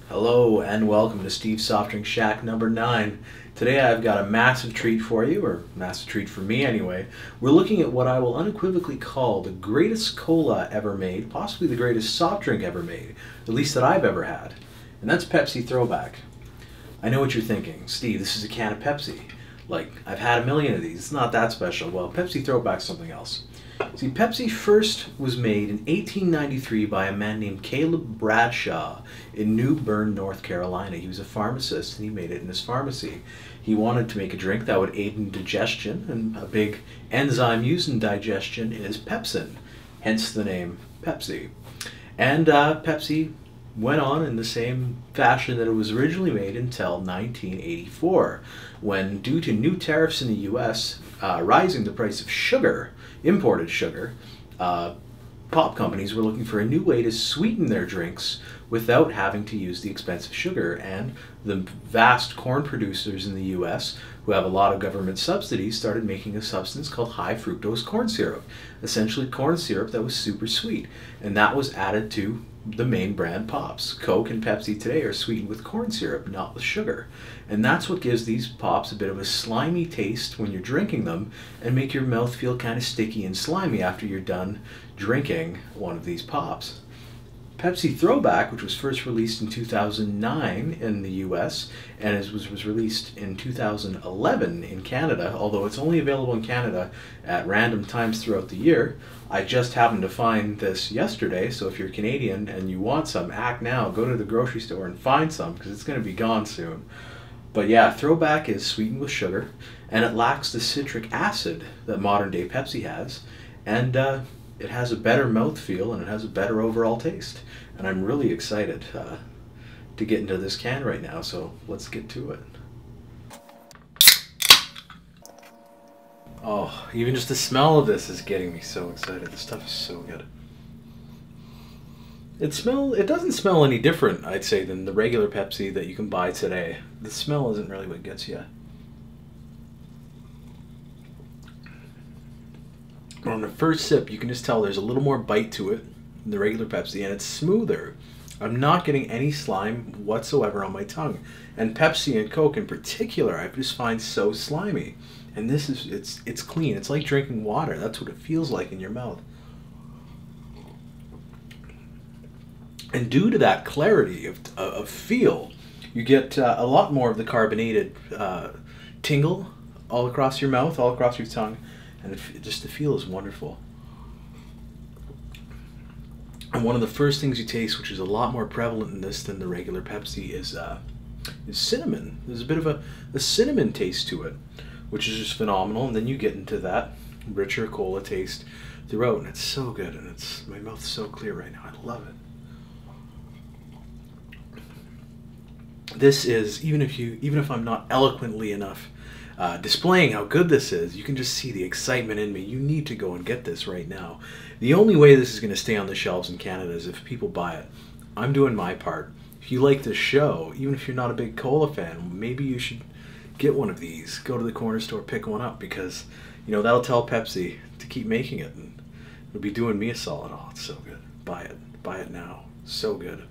Hello and welcome to Steve's Soft Drink Shack number 9. Today I've got a massive treat for you, or massive treat for me anyway. We're looking at what I will unequivocally call the greatest cola ever made, possibly the greatest soft drink ever made, at least that I've ever had. And that's Pepsi Throwback. I know what you're thinking. Steve, this is a can of Pepsi. Like, I've had a million of these. It's not that special. Well, Pepsi Throwback's something else. See, Pepsi first was made in 1893 by a man named Caleb Bradshaw in New Bern, North Carolina. He was a pharmacist and he made it in his pharmacy. He wanted to make a drink that would aid in digestion, and a big enzyme used in digestion is pepsin, hence the name Pepsi. And Pepsi went on in the same fashion that it was originally made until 1984, when, due to new tariffs in the U.S. Rising the price of sugar, imported sugar, pop companies were looking for a new way to sweeten their drinks without having to use the expensive sugar. And the vast corn producers in the U.S., who have a lot of government subsidies, started making a substance called high fructose corn syrup, essentially corn syrup that was super sweet, and that was added to the main brand pops. Coke and Pepsi today are sweetened with corn syrup, not with sugar. And that's what gives these pops a bit of a slimy taste when you're drinking them, and make your mouth feel kind of sticky and slimy after you're done drinking one of these pops. Pepsi Throwback, which was first released in 2009 in the US and was released in 2011 in Canada, although it's only available in Canada at random times throughout the year. I just happened to find this yesterday, so if you're Canadian and you want some, act now. Go to the grocery store and find some, because it's going to be gone soon. But yeah, Throwback is sweetened with sugar, and it lacks the citric acid that modern day Pepsi has, and it has a better mouthfeel and it has a better overall taste. And I'm really excited to get into this can right now, so let's get to it. Oh, even just the smell of this is getting me so excited. This stuff is so good. It doesn't smell any different, I'd say, than the regular Pepsi that you can buy today. The smell isn't really what gets you. But on the first sip, you can just tell there's a little more bite to it than the regular Pepsi, and it's smoother. I'm not getting any slime whatsoever on my tongue. And Pepsi and Coke in particular, I just find so slimy. And this is, it's clean. It's like drinking water. That's what it feels like in your mouth. And due to that clarity of feel, you get a lot more of the carbonated tingle all across your mouth, all across your tongue. And just the feel is wonderful. And one of the first things you taste, which is a lot more prevalent in this than the regular Pepsi, is cinnamon. There's a bit of a cinnamon taste to it, which is just phenomenal. And then you get into that richer cola taste throughout, and it's so good. And my mouth's so clear right now. I love it. This is, even if I'm not eloquently enough displaying how good this is, you can just see the excitement in me. You need to go and get this right now. The only way this is going to stay on the shelves in Canada is if people buy it. I'm doing my part. If you like this show, even if you're not a big cola fan, maybe you should get one of these. Go to the corner store, pick one up, because that'll tell Pepsi to keep making it, and it'll be doing me a solid. Oh, it's so good. Buy it now. So good.